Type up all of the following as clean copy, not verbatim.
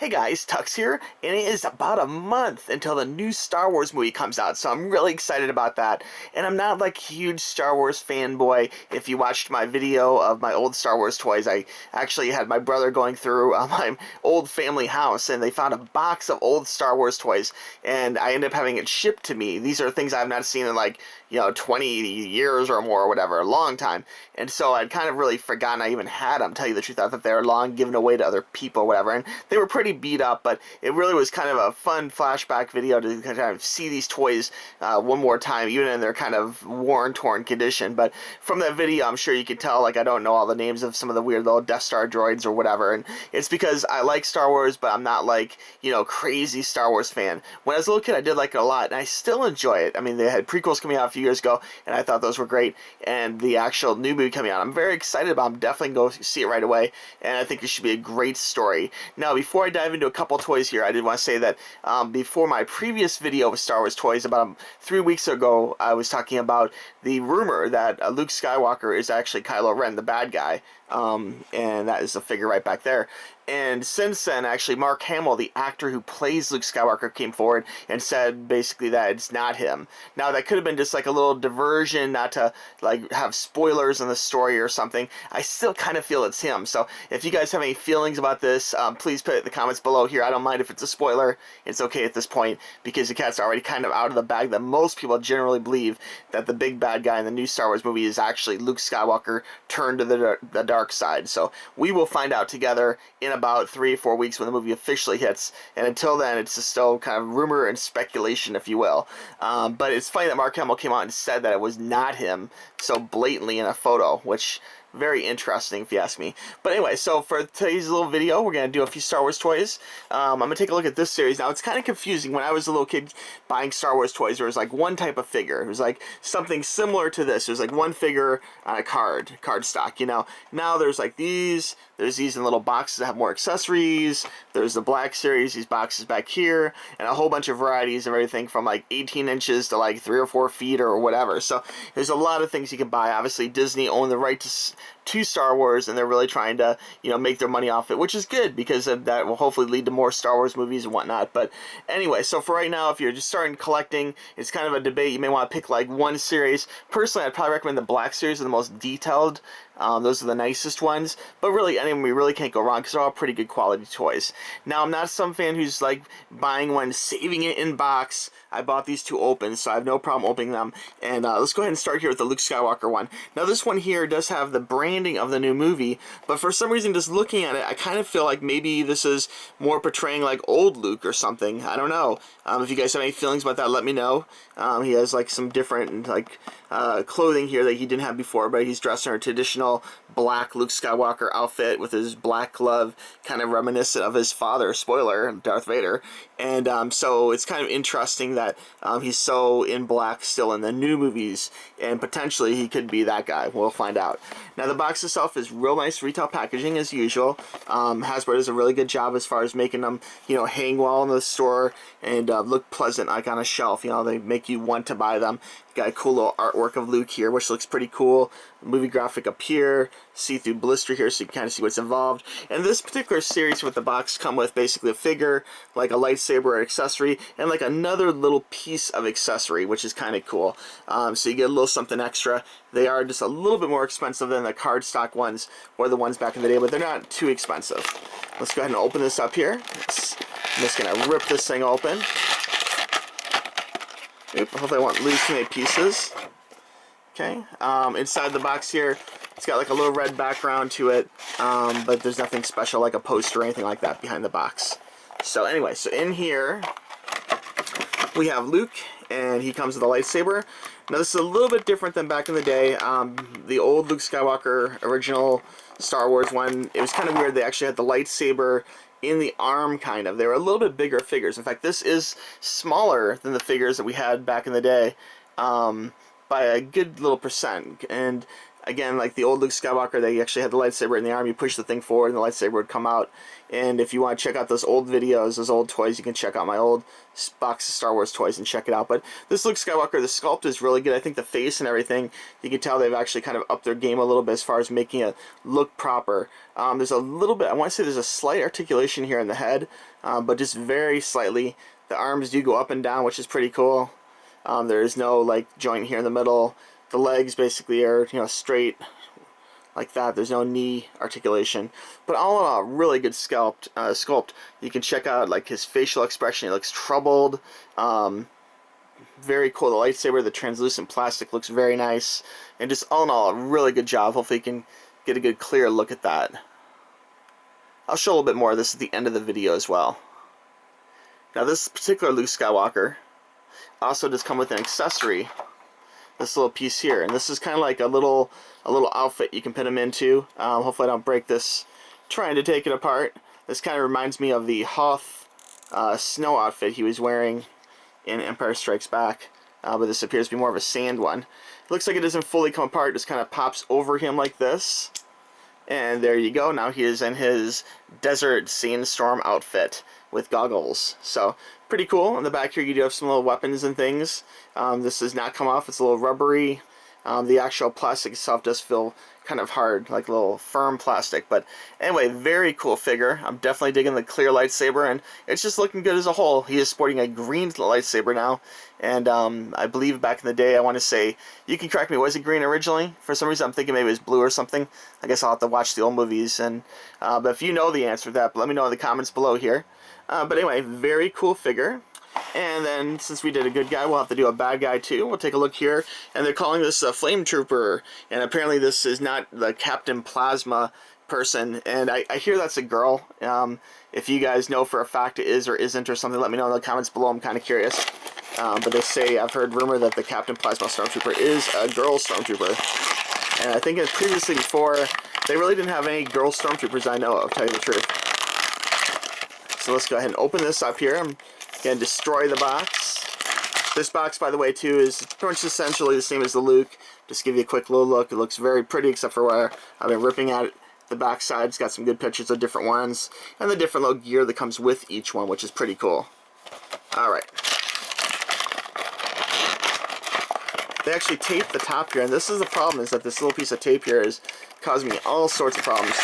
Hey guys, Tuxx here, and it is about a month until the new Star Wars movie comes out, so I'm really excited about that. And I'm not like a huge Star Wars fanboy. If you watched my video of my old Star Wars toys, I actually had my brother going through my old family house, and they found a box of old Star Wars toys, and I ended up having it shipped to me. These are things I've not seen in like, 20 years or more or whatever, a long time. And so I'd kind of really forgotten I even had them, tell you the truth. I thought they were long given away to other people or whatever. And they were pretty beat up, but it really was kind of a fun flashback video to kind of see these toys one more time, even in their kind of worn, torn condition. But from that video, I'm sure you could tell, like, I don't know all the names of some of the weird little Death Star droids or whatever. And it's because I like Star Wars, but I'm not like, crazy Star Wars fan. When I was a little kid, I did like it a lot, and I still enjoy it. I mean, they had prequels coming out a few years ago, and I thought those were great. And the actual new movie coming out, I'm very excited about. I'm definitely going to go see it right away, and I think it should be a great story. Now, before I dive into a couple toys here, I did want to say that before my previous video with Star Wars toys, about 3 weeks ago, I was talking about the rumor that Luke Skywalker is actually Kylo Ren, the bad guy, and that is the figure right back there. And since then, actually, Mark Hamill, the actor who plays Luke Skywalker, came forward and said basically that it's not him. Now, that could have been just like a little diversion, not to like have spoilers in the story or something. I still kind of feel it's him. So if you guys have any feelings about this, please put it in the comments below here. I don't mind if it's a spoiler. It's okay at this point because the cat's already kind of out of the bag that most people generally believe that the big bad guy in the new Star Wars movie is actually Luke Skywalker turned to the dark side. So we will find out together in about 3 or 4 weeks when the movie officially hits, and until then it's just still kind of rumor and speculation, if you will. But it's funny that Mark Hamill came out and said that it was not him so blatantly in a photo, which very interesting if you ask me. But anyway, so for today's little video, we're going to do a few Star Wars toys. I'm going to take a look at this series. Now, it's kind of confusing. When I was a little kid buying Star Wars toys, there was like one type of figure. It was like something similar to this. There's like one figure on a card stock, Now there's like these. There's these in little boxes that have more accessories. There's the black series, these boxes back here, and a whole bunch of varieties of everything from like 18 inches to like 3 or 4 feet or whatever. So there's a lot of things you can buy. Obviously, Disney owned the right to Star Wars, and they're really trying to, make their money off it, which is good because that will hopefully lead to more Star Wars movies and whatnot. But anyway, so for right now, if you're just starting collecting, it's kind of a debate. You may want to pick like one series. Personally, I'd probably recommend the black series, are the most detailed. Those are the nicest ones, but really, we really can't go wrong because they're all pretty good quality toys. Now, I'm not some fan who's like buying one, saving it in box. I bought these two open, so I have no problem opening them. And let's go ahead and start here with the Luke Skywalker one. Now, this one here does have the branding of the new movie, but for some reason, just looking at it, I kind of feel like maybe this is more portraying like old Luke or something. I don't know. If you guys have any feelings about that, let me know. He has like some different like clothing here that he didn't have before, but he's dressed in a traditional black Luke Skywalker outfit with his black glove, kind of reminiscent of his father, spoiler, Darth Vader. And so it's kind of interesting that he's so in black still in the new movies, and potentially he could be that guy. We'll find out. Now, the box itself is real nice retail packaging as usual. Hasbro does a really good job as far as making them, hang well in the store and look pleasant like on a shelf. They make you want to buy them. Got a cool little artwork of Luke here, which looks pretty cool. Movie graphic up here, see-through blister here, so you can kind of see what's involved. And this particular series with the box come with basically a figure, like a lightsaber or accessory, and like another little piece of accessory, which is kind of cool. So you get a little something extra. They are just a little bit more expensive than the cardstock ones or the ones back in the day, but they're not too expensive. Let's go ahead and open this up here. I'm just going to rip this thing open. Hopefully I won't lose too many pieces. Okay, inside the box here, it's got like a little red background to it, but there's nothing special like a poster or anything like that behind the box. So anyway, so in here, we have Luke, and he comes with a lightsaber. Now this is a little bit different than back in the day. The old Luke Skywalker original Star Wars one, it was kind of weird. They actually had the lightsaber in the arm, kind of. They were a little bit bigger figures. In fact, this is smaller than the figures that we had back in the day by a good little percent. And again, like the old Luke Skywalker, they actually had the lightsaber in the arm. You push the thing forward and the lightsaber would come out. And if you want to check out those old videos, those old toys, you can check out my old box of Star Wars toys and check it out. But this Luke Skywalker, the sculpt is really good. I think the face and everything, you can tell they've actually kind of upped their game a little bit as far as making it look proper. There's a little bit, I want to say there's a slight articulation here in the head. but just very slightly. The arms do go up and down, which is pretty cool. There is no like joint here in the middle. The legs basically are, you know, straight like that. There's no knee articulation, but all in all, really good sculpt. You can check out like his facial expression. He looks troubled. Very cool. The lightsaber, the translucent plastic looks very nice, and just all in all, a really good job. Hopefully you can get a good clear look at that. I'll show a little bit more of this at the end of the video as well. Now this particular Luke Skywalker also does come with an accessory, this little piece here, and this is kind of like a little outfit you can put him into. Hopefully I don't break this trying to take it apart. This kind of reminds me of the Hoth snow outfit he was wearing in Empire Strikes Back, but this appears to be more of a sand one. It looks like it doesn't fully come apart, just kind of pops over him like this. And there you go. Now he is in his desert sandstorm outfit with goggles. So pretty cool. On the back here you do have some little weapons and things. This does not come off. It's a little rubbery. The actual plastic itself does feel kind of hard, like a little firm plastic. But anyway, very cool figure. I'm definitely digging the clear lightsaber, and it's just looking good as a whole. He is sporting a green lightsaber now, and I believe back in the day, I want to say, you can correct me, was it green originally? For some reason I'm thinking maybe it was blue or something. I guess I'll have to watch the old movies, and but if you know the answer to that, let me know in the comments below here. But anyway, very cool figure. And then, since we did a good guy, we'll have to do a bad guy too. We'll take a look here, and they're calling this a Flame Trooper, and apparently this is not the Captain Plasma person, and I hear that's a girl. If you guys know for a fact it is or isn't or something, let me know in the comments below. I'm kind of curious. But they say, I've heard rumor that the Captain Plasma Stormtrooper is a girl Stormtrooper, and I think previously before, they really didn't have any girl Stormtroopers I know of, to tell you the truth. So let's go ahead and open this up here. I'm going to destroy the box. This box, by the way, too, is pretty much essentially the same as the Luke. Just give you a quick little look. It looks very pretty, except for where I've been ripping at it. The back side. It's got some good pictures of different ones, and the different little gear that comes with each one, which is pretty cool. Alright. They actually tape the top here, and this is the problem, is that this little piece of tape here is causing me all sorts of problems.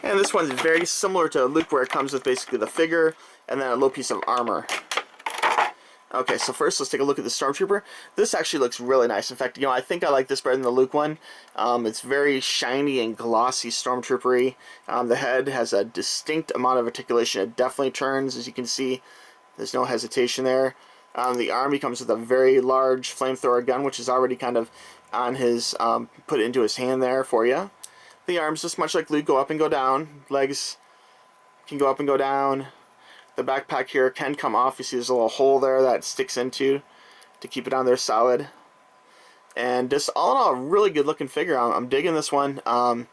And this one's very similar to Luke, where it comes with basically the figure and then a little piece of armor. Okay, so first let's take a look at the Stormtrooper. This actually looks really nice. In fact, you know, I think I like this better than the Luke one. It's very shiny and glossy Stormtrooper-y. The head has a distinct amount of articulation. It definitely turns, as you can see. There's no hesitation there. The arm, he comes with a very large flamethrower gun, which is already kind of on his, put into his hand there for you. The arms, just much like Luke, go up and go down. Legs can go up and go down. The backpack here can come off. You see there's a little hole there that it sticks into to keep it on there solid. And just all in all, really good looking figure. I'm digging this one. I'm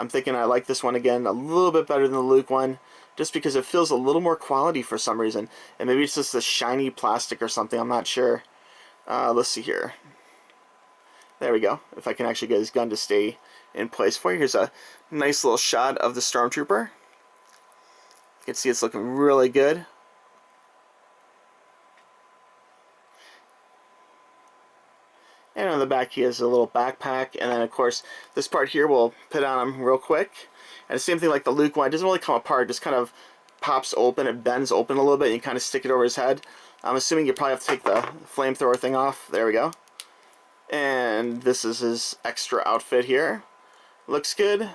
thinking I like this one again a little bit better than the Luke one, just because it feels a little more quality for some reason. And maybe it's just the shiny plastic or something. I'm not sure. Let's see here. There we go. If I can actually get his gun to stay in place for you. Here's a nice little shot of the Stormtrooper. You can see it's looking really good. And on the back he has a little backpack, and then of course this part here we'll put on him real quick. And the same thing like the Luke one, it doesn't really come apart, it just kind of pops open, it bends open a little bit, and you kind of stick it over his head. I'm assuming you probably have to take the flamethrower thing off. There we go. And this is his extra outfit here. Looks good.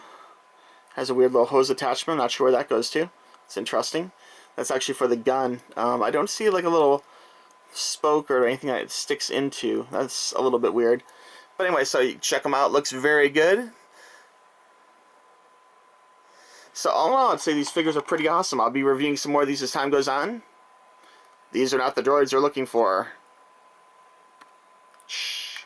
Has a weird little hose attachment, I'm not sure where that goes to. It's interesting. That's actually for the gun. I don't see like a little spoke or anything that it sticks into. That's a little bit weird. But anyway, so you check them out. Looks very good. So all in all, I'd say these figures are pretty awesome. I'll be reviewing some more of these as time goes on. These are not the droids they're looking for. Shh.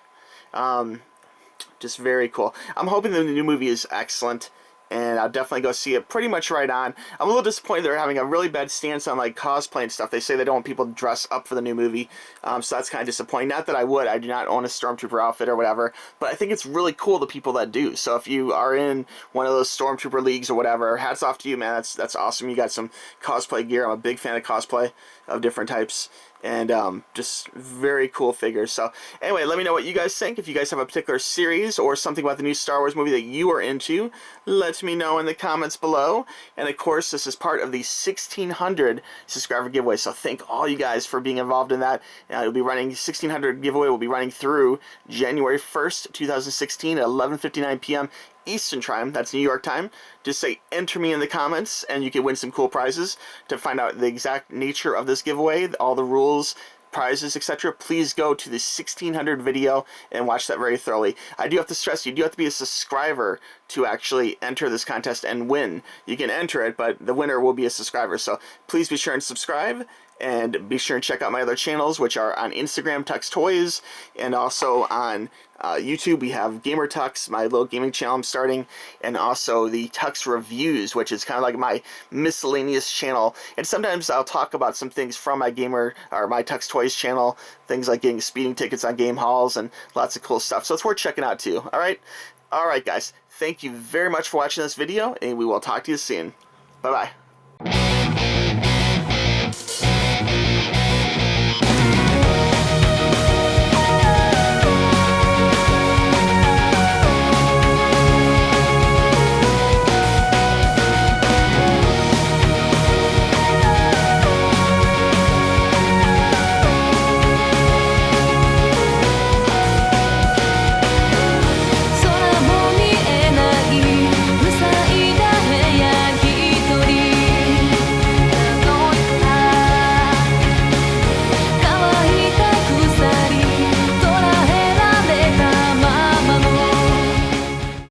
Just very cool. I'm hoping the new movie is excellent, and I'll definitely go see it pretty much right on. I'm a little disappointed they're having a really bad stance on like cosplay and stuff. They say they don't want people to dress up for the new movie, so that's kind of disappointing. Not that I would. I do not own a Stormtrooper outfit or whatever, but I think it's really cool the people that do. So if you are in one of those Stormtrooper leagues or whatever, hats off to you, man. That's awesome. You got some cosplay gear. I'm a big fan of cosplay of different types. And just very cool figures. So anyway, let me know what you guys think. If you guys have a particular series or something about the new Star Wars movie that you are into, let me know. know in the comments below. And of course, this is part of the 1600 subscriber giveaway. So thank all you guys for being involved in that. It'll be running 1600 giveaway will be running through January 1st, 2016 at 11:59 p.m. Eastern Time. That's New York time. Just say enter me in the comments and you can win some cool prizes. To find out the exact nature of this giveaway, all the rules, prizes, etc., please go to the 1600 video and watch that very thoroughly. I do have to stress, you do have to be a subscriber to actually enter this contest and win. You can enter it, but the winner will be a subscriber. So please be sure and subscribe, and be sure and check out my other channels, which are on Instagram, Tuxx Toys, and also on YouTube. We have Gamer Tuxx, my little gaming channel I'm starting, and also the Tuxx Reviews, which is kind of like my miscellaneous channel. And sometimes I'll talk about some things from my gamer or my Tuxx Toys channel, things like getting speeding tickets on game halls and lots of cool stuff. So it's worth checking out too. All right, guys. Thank you very much for watching this video, and we will talk to you soon. Bye-bye.